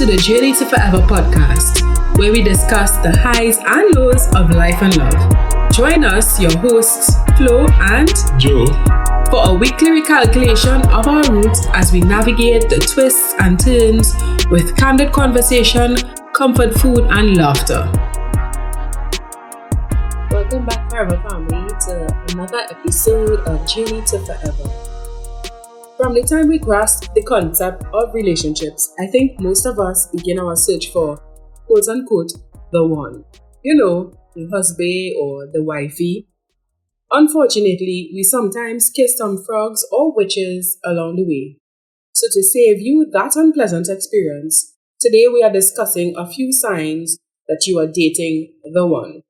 to the Journey to Forever podcast, where we discuss the highs and lows of life and love. Join us, your hosts, Flo and Joe, for a weekly recalculation of our routes as we navigate the twists and turns with candid conversation, comfort food, and laughter. Welcome back, Forever Family, to another episode of Journey to Forever. From the time we grasp the concept of relationships, I think most of us begin our search for, quote-unquote, the one. You know, the husband or the wifey. Unfortunately, we sometimes kiss some frogs or witches along the way. So to save you that unpleasant experience, today we are discussing a few signs that you are dating the one.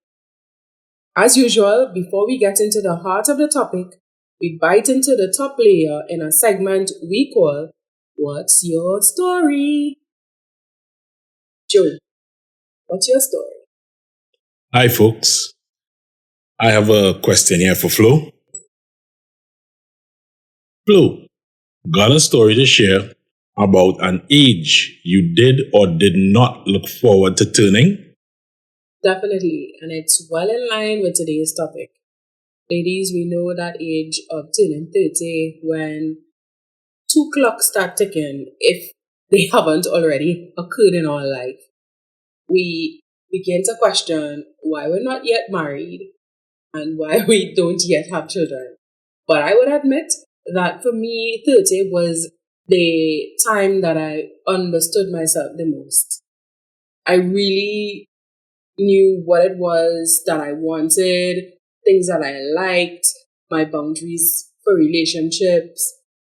As usual, before we get into the heart of the topic, we bite into the top layer in a segment we call, What's Your Story? Joe, what's your story? Hi folks. I have a question here for Flo. Flo, got a story to share about an age you did or did not look forward to turning? Definitely, and it's well in line with today's topic. Ladies, we know that age of turning 30 when 2 clocks start ticking, if they haven't already occurred in our life. We begin to question why we're not yet married and why we don't yet have children. But I would admit that for me, 30 was the time that I understood myself the most. I really knew what it was that I wanted, things that I liked, my boundaries for relationships,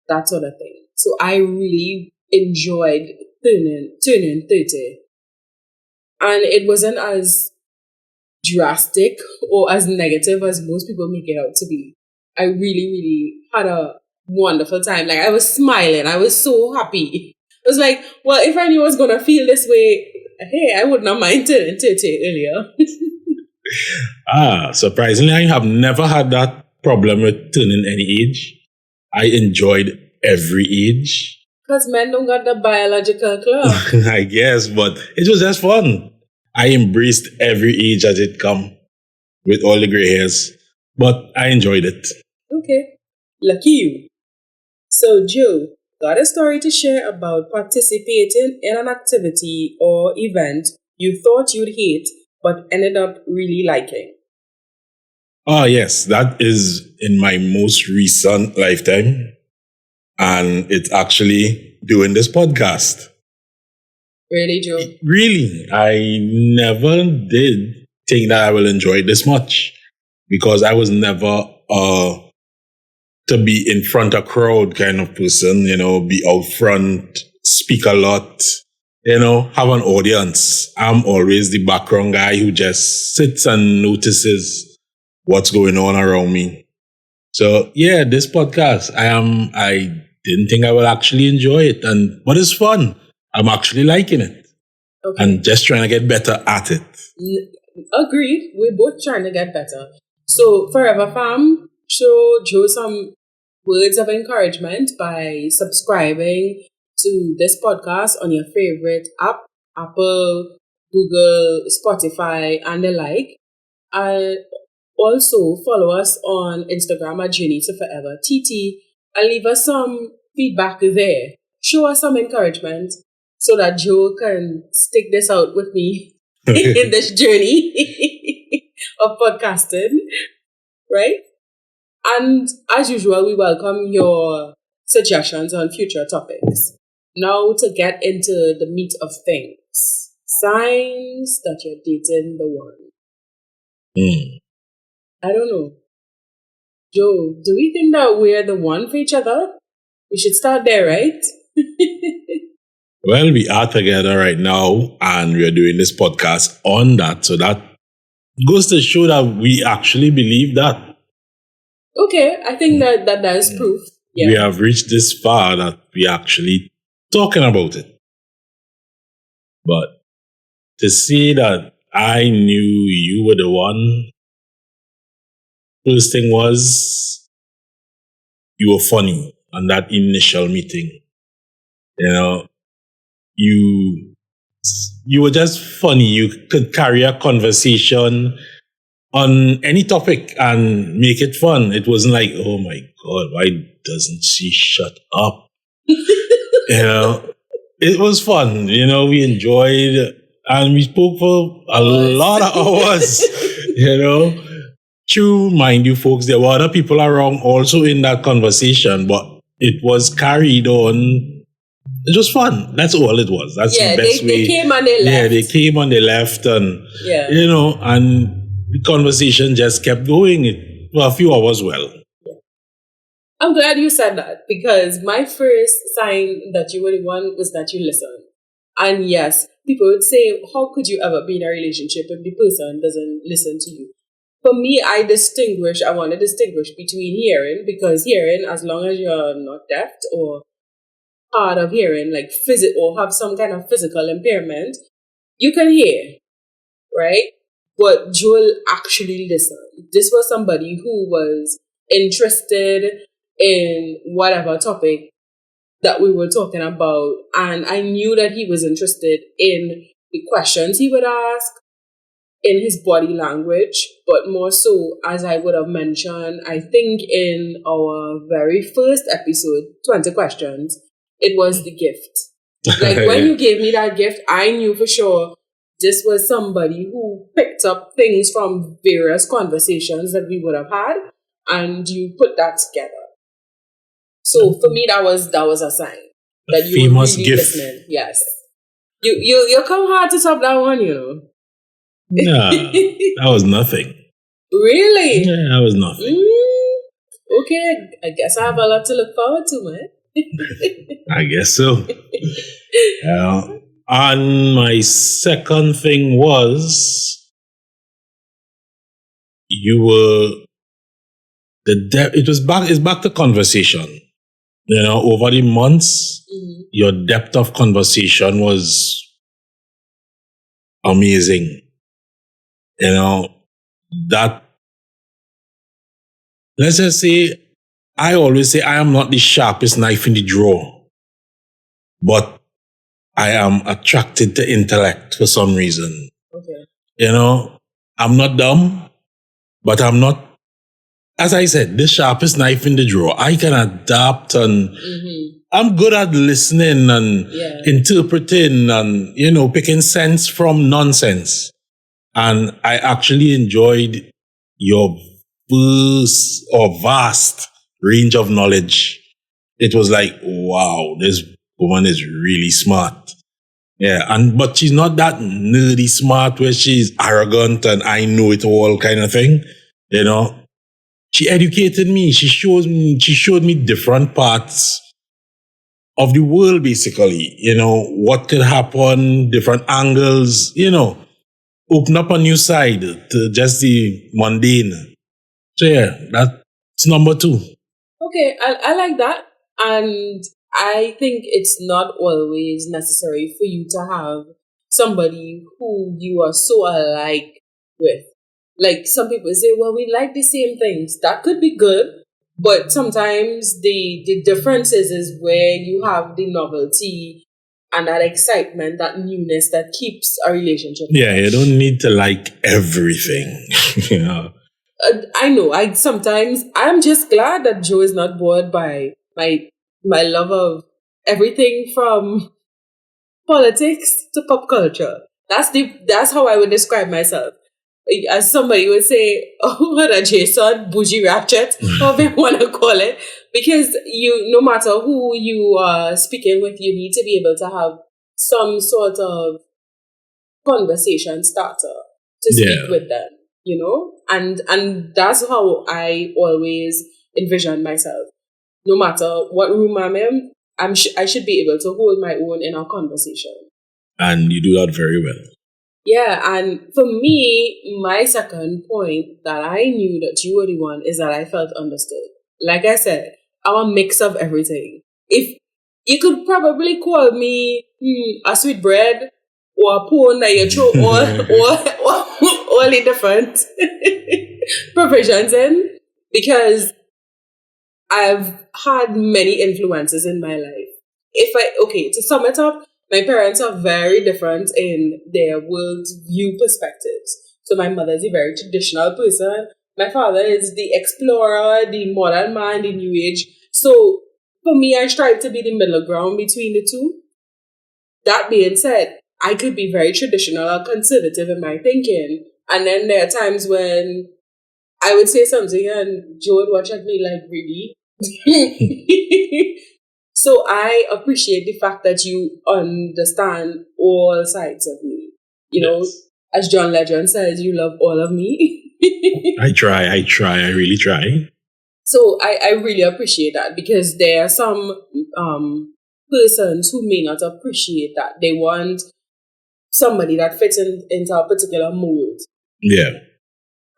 that sort of thing. So I really enjoyed turning 30. And it wasn't as drastic or as negative as most people make it out to be. I really, really had a wonderful time. Like, I was smiling. I was so happy. I was like, well, if I knew I was going to feel this way, hey, I would not mind turning 30 earlier. Surprisingly, I have never had that problem with turning any age. I enjoyed every age. Because men don't got the biological clock. I guess, but it was just fun. I embraced every age as it come with all the gray hairs, but I enjoyed it. Okay, lucky you. So, Joe, got a story to share about participating in an activity or event you thought you'd hate, but ended up really liking? Oh, yes, that is in my most recent lifetime. And it's actually doing this podcast. Really, Joe? Really, I never did think that I will enjoy it this much because I was never to be in front of a crowd kind of person, be out front, speak a lot, have an audience. I'm always the background guy who just sits and notices what's going on around me. So yeah, this podcast, I didn't think I would actually enjoy it, but it's fun. I'm actually liking it. Okay. And just trying to get better at it. Agreed. We're both trying to get better. So, Forever Fam, show Joe some words of encouragement by subscribing to this podcast on your favorite app, Apple, Google, Spotify, and the like. And also follow us on Instagram at Journey to Forever TT and leave us some feedback there. Show us some encouragement so that Joe can stick this out with me in this journey of podcasting, right? And as usual, we welcome your suggestions on future topics. Now to get into the meat of things. Signs that you're dating the one. I don't know. Joe, do we think that we're the one for each other? We should start there, right? Well, we are together right now and we are doing this podcast on that. So that goes to show that we actually believe that. Okay, I think that is proof. Yeah. We have reached this far that we are actually talking about it. But to say that I knew you were the one, first thing was you were funny on that initial meeting. You you were just funny. You could carry a conversation on any topic and make it fun. It wasn't like, oh my God, why doesn't she shut up? It was fun. We enjoyed and we spoke for a lot of hours. True, mind you, folks, there were other people around also in that conversation, but it was carried on. It was fun. That's all it was. That's the best way. They came and they left. Yeah, they came and they left, and and the conversation just kept going. A few hours well. I'm glad you said that, because my first sign that you were the one was that you listened. And yes, people would say, how could you ever be in a relationship if the person doesn't listen to you? For me, I want to distinguish between hearing, because hearing, as long as you're not deaf or hard of hearing, like or have some kind of physical impairment, you can hear, right? But Joel actually listened. This was somebody who was interested in whatever topic that we were talking about, and I knew that he was interested in the questions he would ask, in his body language, but more so, as I would have mentioned, I think in our very first episode, 20 questions, it was the gift. Like when you gave me that gift, I knew for sure this was somebody who picked up things from various conversations that we would have had, and you put that together. So for me, that was a sign that you were really gift. listening. Yes, you come hard to top that one, Nah, that was nothing. Really? Yeah, that was nothing. Okay, I guess I have a lot to look forward to, man. I guess so. And my second thing was, it's back to conversation. Over the months, your depth of conversation was amazing. That, let's just say, I always say I am not the sharpest knife in the drawer, but I am attracted to intellect for some reason. Okay. I'm not dumb, but I'm not, as I said, the sharpest knife in the drawer. I can adapt, and I'm good at listening and interpreting and, picking sense from nonsense. And I actually enjoyed your vast range of knowledge. It was like, wow, this woman is really smart. Yeah, but she's not that nerdy smart where she's arrogant and I know it all kind of thing. She educated me. She showed me different parts of the world, basically. What could happen, different angles, open up a new side to just the mundane. So yeah, that's number 2. Okay, I like that. And I think it's not always necessary for you to have somebody who you are so alike with. Like some people say, well, we like the same things. That could be good, but sometimes the difference is where you have the novelty and that excitement, that newness that keeps a relationship. Yeah, you don't need to like everything. I know. I'm just glad that Joe is not bored by my love of everything from politics to pop culture. That's how I would describe myself. As somebody would say, oh, what a Jason, bougie ratchet, however you want to call it. Because no matter who you are speaking with, you need to be able to have some sort of conversation starter to speak with them, and that's how I always envision myself. No matter what room I'm in, I should be able to hold my own in our conversation. And you do that very well. Yeah, and for me, my second point that I knew that you were the one is that I felt understood. Like I said, I'm a mix of everything. If you could probably call me a sweet bread or a pone that you throw all the different provisions in, because I've had many influences in my life. To sum it up, My parents are very different in their world view perspectives. So my mother is a very traditional person. My father is the explorer, the modern man, the new age. So for me, I strive to be the middle ground between the two. That being said, I could be very traditional or conservative in my thinking. And then there are times when I would say something and Joe would watch at me like, really? So I appreciate the fact that you understand all sides of me. You know, Yes. as John Legend says, you love all of me. I really try. So I really appreciate that because there are some persons who may not appreciate that. They want somebody that fits into a particular mold. Yeah.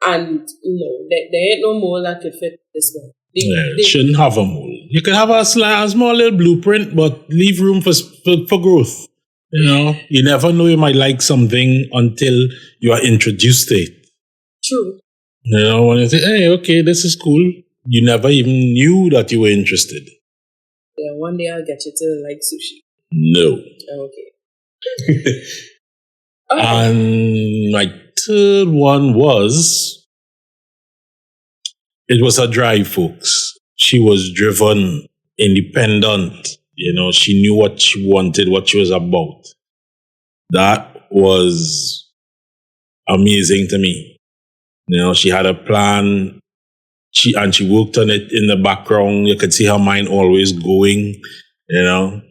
And there ain't no mold that could fit this one. Shouldn't have a mold. You can have a small little blueprint, but leave room for growth. You never know you might like something until you are introduced to it. True. When you say, hey, okay, this is cool, you never even knew that you were interested. Yeah, one day I'll get you to like sushi. No. Okay. And my third one was, it was a drive, folks. She was driven, independent. She knew what she wanted, what she was about. That was amazing to me. She had a plan. She worked on it in the background. You could see her mind always going.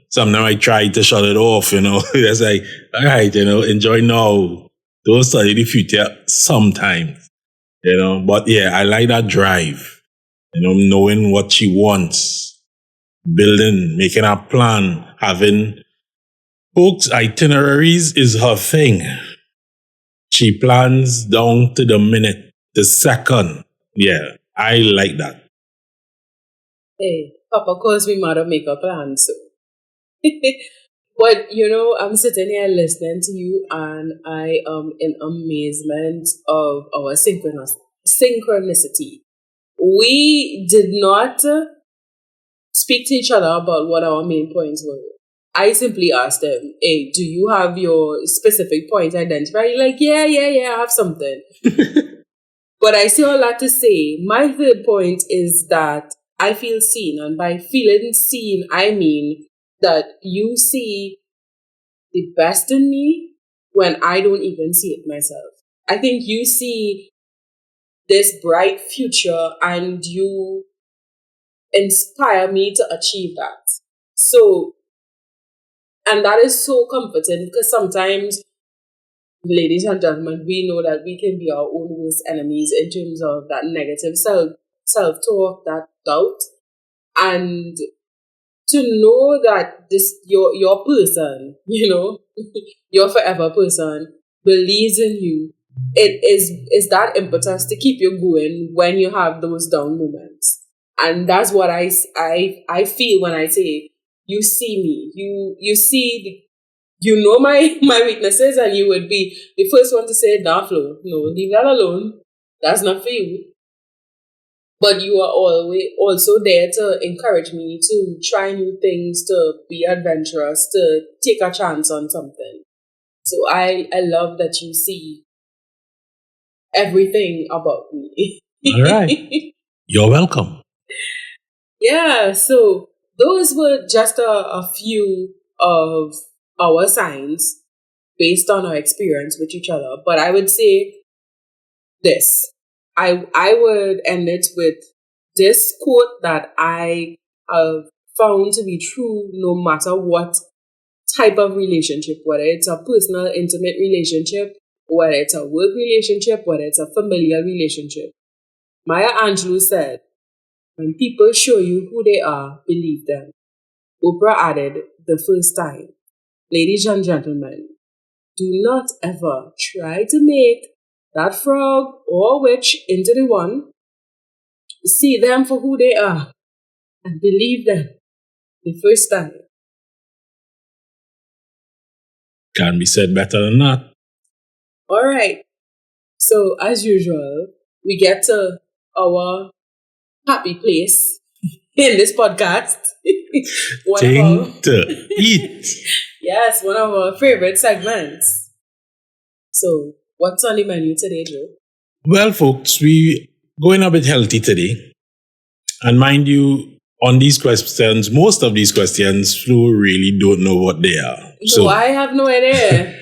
Sometimes I tried to shut it off. It's like, all right, enjoy now. Don't study the future sometimes. But yeah, I like that drive. Knowing what she wants, building, making a plan, having folks, itineraries is her thing. She plans down to the minute, the second. Yeah, I like that. Hey, Papa calls me mother make a plan, so. But I'm sitting here listening to you, and I am in amazement of our synchronicity. We did not speak to each other about what our main points were. I simply asked him, hey, do you have your specific points identified? He's like, yeah, I have something. But I still have a lot to say. My third point is that I feel seen. And by feeling seen, I mean that you see the best in me when I don't even see it myself. I think you see this bright future and you inspire me to achieve that. So, and that is so comforting because sometimes, ladies and gentlemen, we know that we can be our own worst enemies in terms of that negative self-talk, that doubt. And to know that this your person, your forever person believes in you, it is that impetus to keep you going when you have those down moments. And that's what I feel when I say you see me, you see my weaknesses, and you would be the first one to say, nah, Flo, no, leave that alone. That's not for you. But you are always also there to encourage me to try new things, to be adventurous, to take a chance on something. So I love that you see everything about me. All right. You're welcome. Yeah, so those were just a few of our signs based on our experience with each other. But I would say this. I would end it with this quote that I have found to be true no matter what type of relationship, whether it's a personal, intimate relationship, whether it's a work relationship, whether it's a familial relationship. Maya Angelou said, when people show you who they are, believe them. Oprah added the first time, ladies and gentlemen, do not ever try to make that frog or witch into the one. See them for who they are and believe them the first time. Can't be said better than that. All right. So, as usual, we get to our happy place in this podcast. Thing to eat. Yes, one of our favorite segments. So, what's on the menu today, Joe? Well, folks, we going a bit healthy today. And mind you, on these questions, most of these questions, Flo really don't know what they are. No, I have no idea.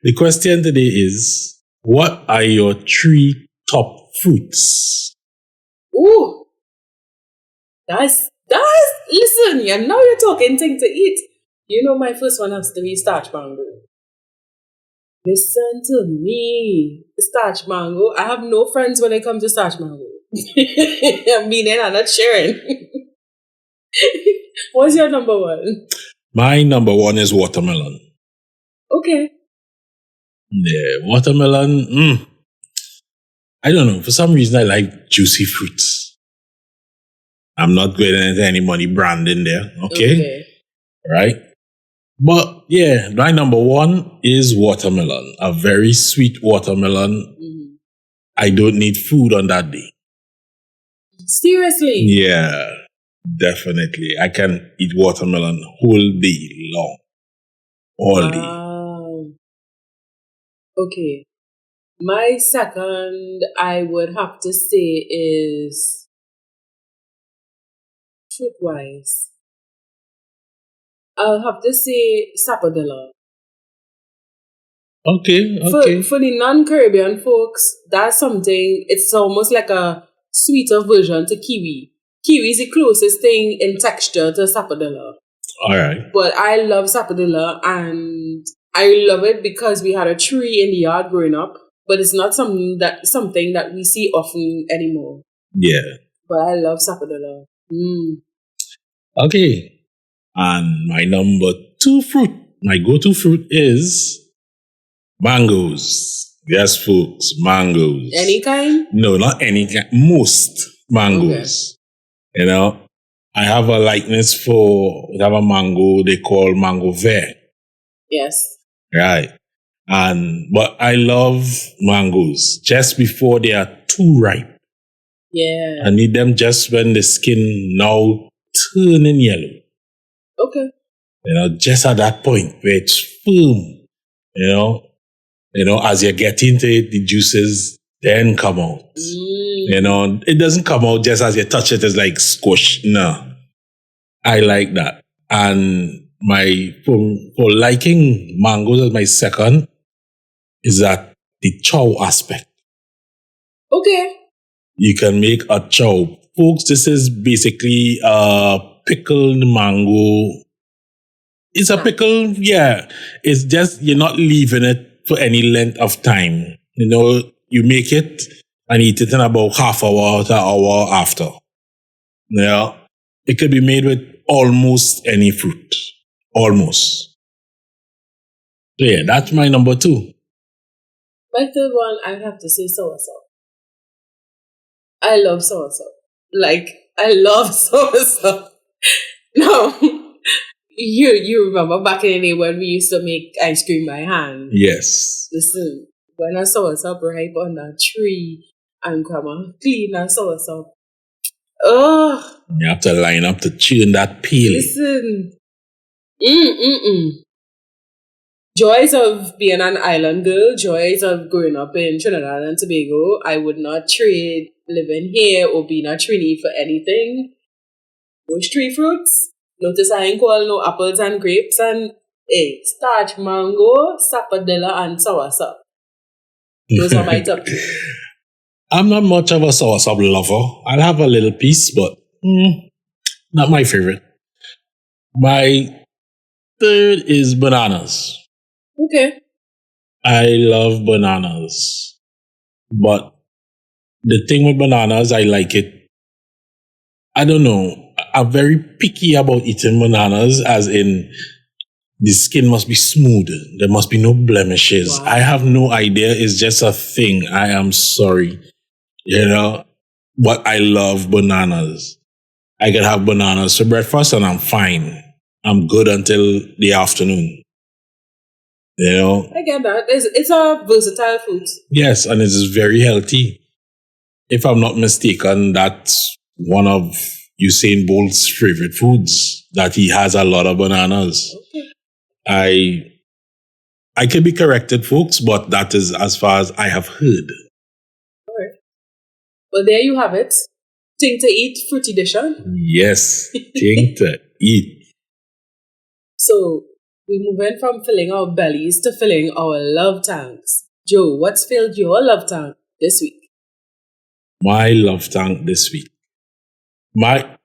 The question today is, what are your 3 top fruits? Ooh, that's, listen, yeah, now you're talking things to eat. You know my first one has to be starch mango. Listen to me. Starch mango. I have no friends when it comes to starch mango. I'm meaning I'm not sharing. What's your number one? My number 1 is watermelon. Okay. Yeah, watermelon. I don't know. For some reason, I like juicy fruits. I'm not going into any money brand in there. Okay. Right? But yeah, my number 1 is watermelon. A very sweet watermelon. Mm-hmm. I don't need food on that day. Seriously? Yeah, definitely. I can eat watermelon whole day long. All day. Okay. My second, I would have to say, is fruit-wise. I'll have to say sapodilla. Okay. For the non-Caribbean folks, that's something, it's almost like a sweeter version to kiwi. Kiwi is the closest thing in texture to sapodilla. All right. But I love sapodilla, and I love it because we had a tree in the yard growing up, but it's not something that we see often anymore. Yeah. But I love sapodilla. Okay. And my number 2 fruit, my go-to fruit is mangoes. Yes, folks, mangoes. Any kind? No, not any kind. Most mangoes. Okay. You know, I have a likeness for a mango they call mango vert. Yes. Right. But I love mangoes just before they are too ripe. Yeah. I need them just when the skin now turning yellow. Okay. You know, just at that point where it's firm. You know, as you get into it, the juices then come out. You know, it doesn't come out just as you touch it, it's like squish. No. I like that. And for liking mangoes as my second is that the chow aspect. Okay. You can make a chow. Folks, this is basically a pickled mango. It's a pickle, yeah. It's just you're not leaving it for any length of time. You know, you make it and eat it in about half hour to an hour after. Yeah. It could be made with almost any fruit. Almost. So yeah, that's my number 2. My third one, I have to say soursop. I love soursop. Like, I love soursop. Now, you remember back in the day when we used to make ice cream by hand? Yes. Listen, when I soursop ripe on that tree and grandma clean that soursop. Oh. You have to line up to churn that peel. Listen. Joys of being an island girl, joys of growing up in Trinidad and Tobago. I would not trade living here or being a Trini for anything. Those 3 fruits. Notice I ain't call no apples and grapes and starch mango, sapodilla, and soursop. Those are my top 3. I'm not much of a soursop lover. I'll have a little piece, but not my favorite. My third is bananas. Okay. I love bananas. But the thing with bananas, I like it. I don't know. I'm very picky about eating bananas, as in the skin must be smooth. There must be no blemishes. Wow. I have no idea. It's just a thing. I am sorry. You know, but I love bananas. I can have bananas for breakfast and I'm fine. I'm good until the afternoon. You know? I get that. It's a versatile food. Yes, and it is very healthy. If I'm not mistaken, that's one of Usain Bolt's favorite foods, that he has a lot of bananas. Okay. I can be corrected, folks, but that is as far as I have heard. All right. Well, there you have it. Thing to eat, fruity dishan. Yes, thing to eat. So we move in from filling our bellies to filling our love tanks. Joe, what's filled your love tank this week? My love tank this week. My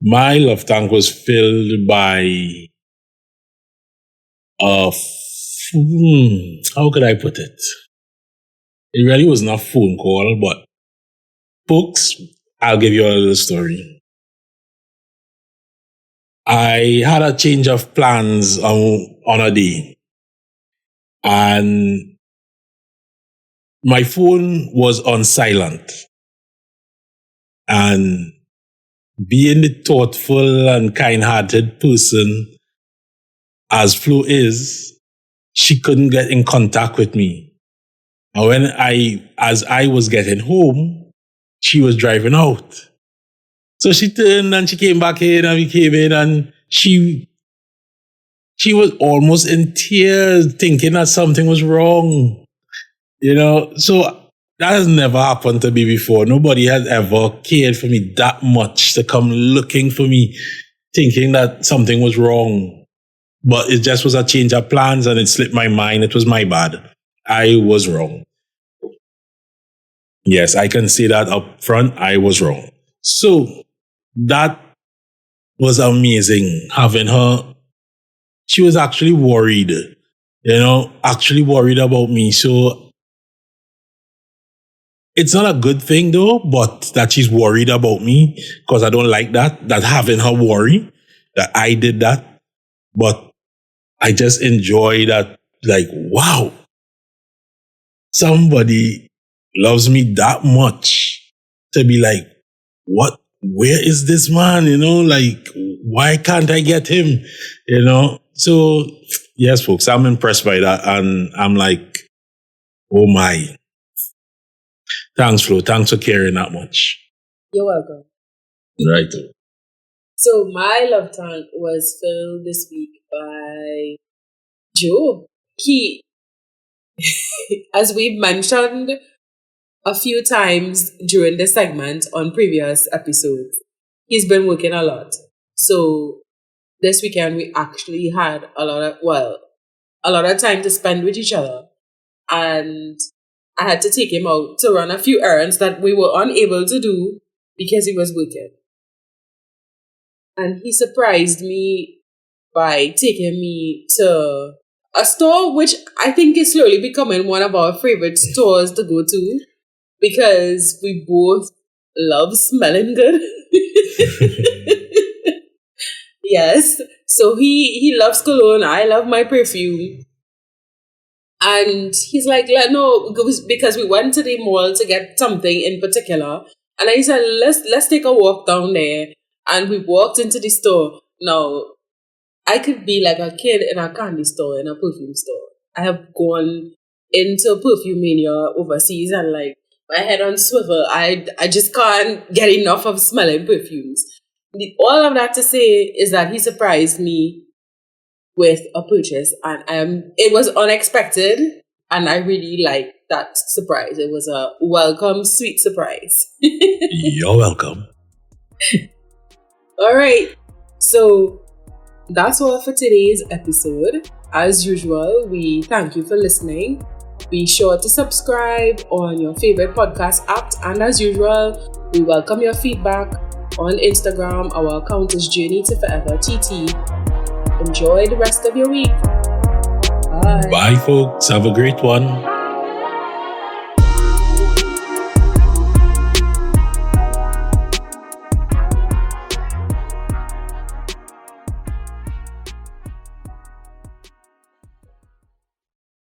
love tank was filled by how could I put it? It really was not a phone call, but folks, I'll give you a little story. I had a change of plans on a day, and my phone was on silent. And being the thoughtful and kind-hearted person as Flo is, she couldn't get in contact with me. And as I was getting home, she was driving out. So she turned and she came back in, and we came in, and she was almost in tears, thinking that something was wrong. So that has never happened to me before. Nobody has ever cared for me that much to come looking for me, thinking that something was wrong. But it just was a change of plans, and it slipped my mind. It was my bad. I was wrong. Yes, I can say that up front. I was wrong. So that was amazing, having her. She was actually worried, actually worried about me. So it's not a good thing though, but that she's worried about me, because I don't like that having her worry that I did that. But I just enjoy that, like, wow, somebody loves me that much to be like, where is this man? Like, why can't I get him? So yes, folks, I'm impressed by that. And I'm like, oh my. Thanks, Flo. Thanks for caring that much. You're welcome. Right. So my love tank was filled this week by Joe. He, as we've mentioned a few times during this segment on previous episodes, he's been working a lot. So this weekend we actually had a lot of time to spend with each other. And I had to take him out to run a few errands that we were unable to do because he was working. And he surprised me by taking me to a store which I think is slowly becoming one of our favorite stores to go to, because we both love smelling good. Yes. So he loves cologne. I love my perfume. And he's like, no, because we went to the mall to get something in particular. And I said, let's take a walk down there. And we walked into the store. Now, I could be like a kid in a candy store, in a perfume store. I have gone into perfume mania overseas, and like my head on swivel. I just can't get enough of smelling perfumes. All of that to say is that he surprised me with a purchase, and it was unexpected, and I really liked that surprise. It was a welcome, sweet surprise. You're welcome. All right, so that's all for today's episode. As usual, we thank you for listening. Be sure to subscribe on your favorite podcast app, and as usual, we welcome your feedback on Instagram. Our account is Journey to Forever TT. Enjoy the rest of your week. Bye. Bye, folks. Have a great one.